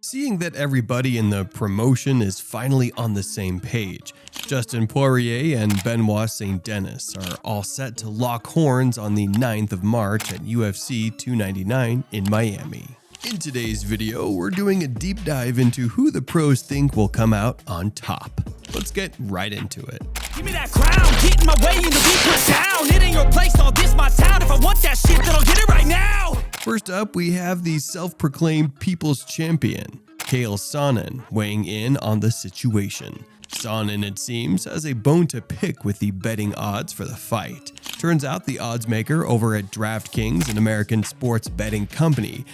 Seeing that everybody in the promotion is finally on the same page, Dustin Poirier and Benoit St. Denis are all set to lock horns on the 9th of March at UFC 299 in Miami. In today's video, we're doing a deep dive into who the pros think will come out on top. Let's get right into it. Give me that crown, get in my way and the beat put down. It ain't your place, all this my town. If I want that shit, then I'll get it right now. First up, we have the self-proclaimed People's Champion, Chael Sonnen, weighing in on the situation. Sonnen, it seems, has a bone to pick with the betting odds for the fight. Turns out the odds maker over at DraftKings, an American sports betting company,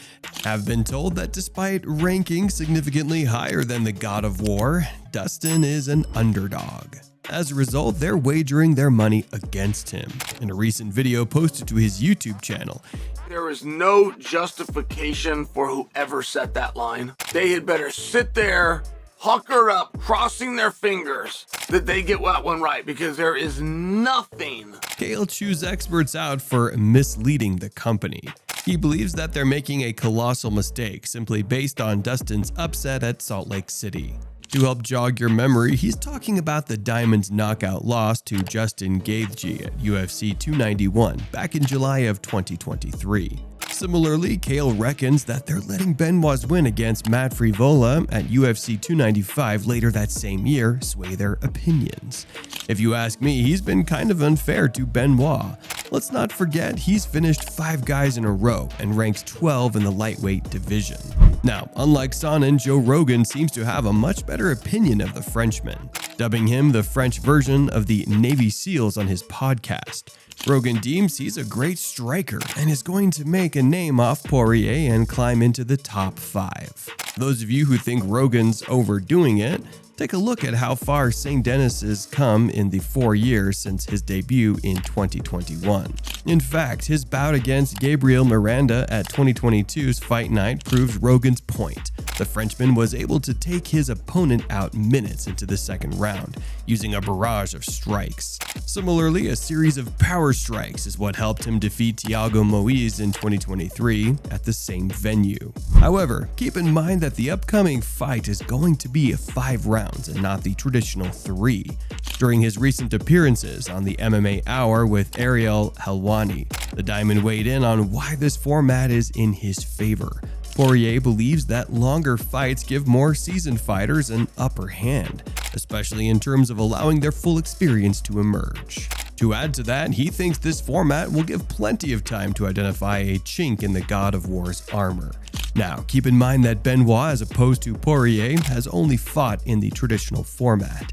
have been told that despite ranking significantly higher than the God of War, Dustin is an underdog. As a result, they're wagering their money against him. In a recent video posted to his YouTube channel, there is no justification for whoever set that line. They had better sit there, hunker up, crossing their fingers that they get that one right, because there is nothing. Chael chews experts out for misleading the company. He believes that they're making a colossal mistake simply based on Dustin's upset at Salt Lake City. To help jog your memory, he's talking about the Diamond's knockout loss to Justin Gaethje at UFC 291 back in July of 2023. Similarly, Chael reckons that they're letting Benoit's win against Matt Frivola at UFC 295 later that same year sway their opinions. If you ask me, he's been kind of unfair to Benoit. Let's not forget he's finished 5 guys in a row and ranks 12 in the lightweight division. Now, unlike Sonnen, Joe Rogan seems to have a much better opinion of the Frenchman, dubbing him the French version of the Navy SEALs on his podcast. Rogan deems he's a great striker and is going to make a name off Poirier and climb into the top 5. Those of you who think Rogan's overdoing it, take a look at how far St. Denis has come in the 4 years since his debut in 2021. In fact, his bout against Gabriel Miranda at 2022's Fight Night proves Rogan's point. The Frenchman was able to take his opponent out minutes into the second round, using a barrage of strikes. Similarly, a series of power strikes is what helped him defeat Thiago Moise in 2023 at the same venue. However, keep in mind that the upcoming fight is going to be 5 rounds and not the traditional 3. During his recent appearances on the MMA Hour with Ariel Helwani, the Diamond weighed in on why this format is in his favor. Poirier believes that longer fights give more seasoned fighters an upper hand, especially in terms of allowing their full experience to emerge. To add to that, he thinks this format will give plenty of time to identify a chink in the God of War's armor. Now, keep in mind that Benoit, as opposed to Poirier, has only fought in the traditional format.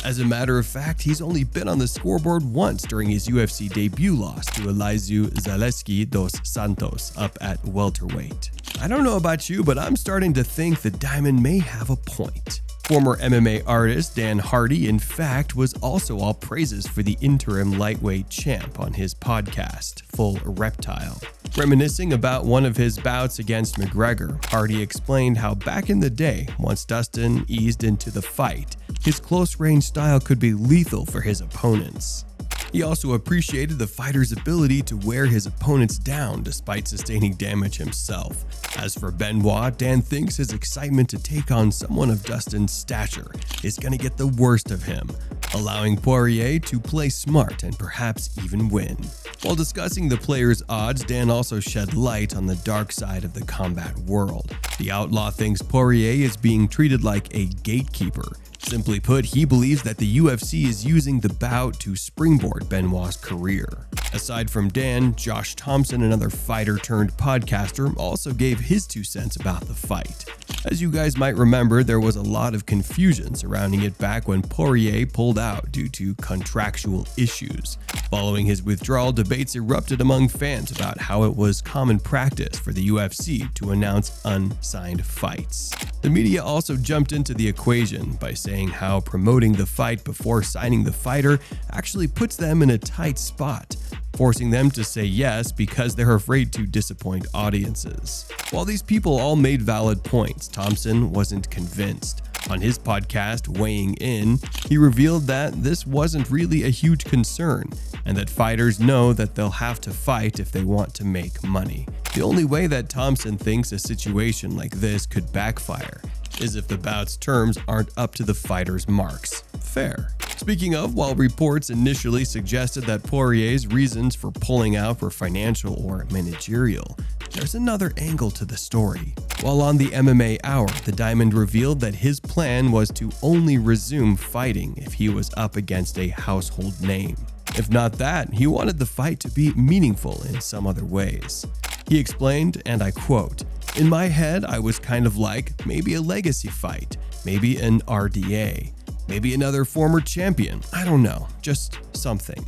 As a matter of fact, he's only been on the scoreboard once during his UFC debut loss to Elizeu Zaleski dos Santos up at welterweight. I don't know about you, but I'm starting to think the Diamond may have a point. Former MMA artist Dan Hardy, in fact, was also all praises for the interim lightweight champ on his podcast, Full Reptile. Reminiscing about one of his bouts against McGregor, Hardy explained how back in the day, once Dustin eased into the fight, his close-range style could be lethal for his opponents. He also appreciated the fighter's ability to wear his opponents down despite sustaining damage himself. As for Benoit, Dan thinks his excitement to take on someone of Dustin's stature is going to get the worst of him, allowing Poirier to play smart and perhaps even win. While discussing the player's odds, Dan also shed light on the dark side of the combat world. The outlaw thinks Poirier is being treated like a gatekeeper. Simply put, he believes that the UFC is using the bout to springboard Benoit's career. Aside from Dan, Josh Thompson, another fighter-turned-podcaster, also gave his 2 cents about the fight. As you guys might remember, there was a lot of confusion surrounding it back when Poirier pulled out due to contractual issues. Following his withdrawal, debates erupted among fans about how it was common practice for the UFC to announce unsigned fights. The media also jumped into the equation by saying how promoting the fight before signing the fighter actually puts them in a tight spot, forcing them to say yes because they're afraid to disappoint audiences. While these people all made valid points, Thompson wasn't convinced. On his podcast, Weighing In, he revealed that this wasn't really a huge concern and that fighters know that they'll have to fight if they want to make money. The only way that Thompson thinks a situation like this could backfire is if the bout's terms aren't up to the fighter's marks. Fair. Speaking of, while reports initially suggested that Poirier's reasons for pulling out were financial or managerial, there's another angle to the story. While on the MMA Hour, the Diamond revealed that his plan was to only resume fighting if he was up against a household name. If not that, he wanted the fight to be meaningful in some other ways. He explained, and I quote, "In my head, I was kind of like, maybe a legacy fight, maybe an RDA, maybe another former champion, I don't know, just something."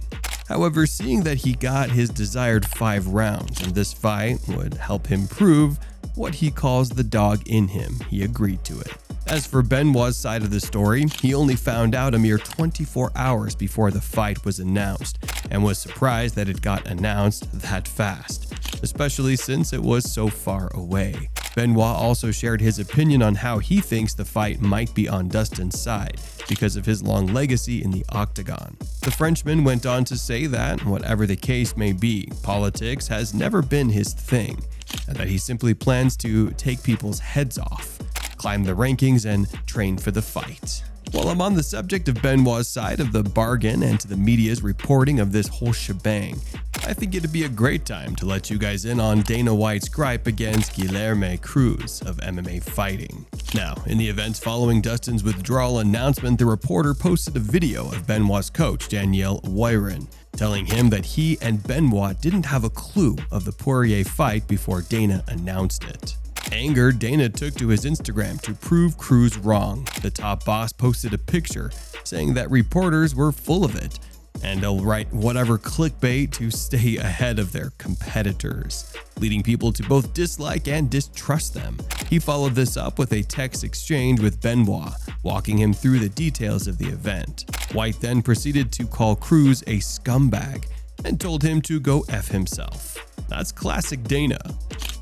However, seeing that he got his desired 5 rounds and this fight would help him prove what he calls the dog in him, he agreed to it. As for Benoit's side of the story, he only found out a mere 24 hours before the fight was announced and was surprised that it got announced that fast, especially since it was so far away. Benoit also shared his opinion on how he thinks the fight might be on Dustin's side because of his long legacy in the octagon. The Frenchman went on to say that, whatever the case may be, politics has never been his thing, and that he simply plans to take people's heads off, climb the rankings, and train for the fight. While I'm on the subject of Benoit's side of the bargain and to the media's reporting of this whole shebang, I think it'd be a great time to let you guys in on Dana White's gripe against Guilherme Cruz of MMA Fighting. Now, in the events following Dustin's withdrawal announcement, the reporter posted a video of Benoit's coach, Daniel Weirin, telling him that he and Benoit didn't have a clue of the Poirier fight before Dana announced it. Angered, Dana took to his Instagram to prove Cruz wrong. The top boss posted a picture saying that reporters were full of it, and they'll write whatever clickbait to stay ahead of their competitors, leading people to both dislike and distrust them. He followed this up with a text exchange with Benoit, walking him through the details of the event. White then proceeded to call Cruz a scumbag and told him to go F himself. That's classic Dana.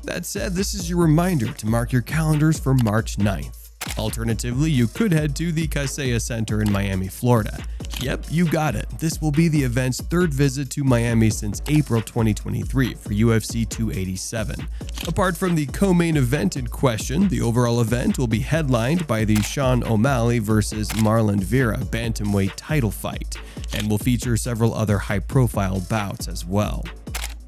That said, this is your reminder to mark your calendars for March 9th. Alternatively, you could head to the Kaseya Center in Miami, Florida. Yep, you got it. This will be the event's 3rd visit to Miami since April 2023 for UFC 287. Apart from the co-main event in question, the overall event will be headlined by the Sean O'Malley vs. Marlon Vera bantamweight title fight, and will feature several other high-profile bouts as well.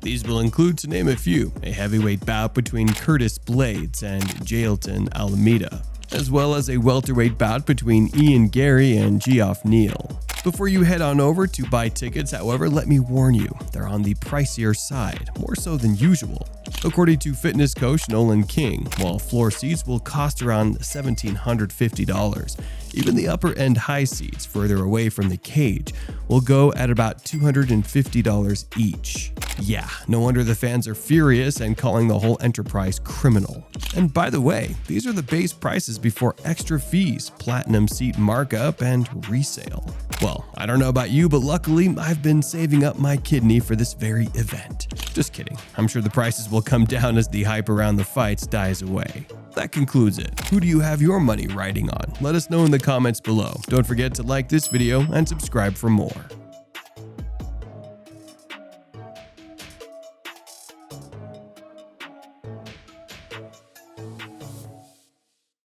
These will include, to name a few, a heavyweight bout between Curtis Blades and Jailton Almeida, as well as a welterweight bout between Ian Gary and Geoff Neal. Before you head on over to buy tickets, however, let me warn you, they're on the pricier side, more so than usual. According to fitness coach Nolan King, while floor seats will cost around $1,750, even the upper-end high seats further away from the cage will go at about $250 each. Yeah, no wonder the fans are furious and calling the whole enterprise criminal. And by the way, these are the base prices before extra fees, platinum seat markup, and resale. Well, I don't know about you, but luckily I've been saving up my kidney for this very event. Just kidding. I'm sure the prices will come down as the hype around the fights dies away. That concludes it. Who do you have your money riding on? Let us know in the comments below. Don't forget to like this video and subscribe for more.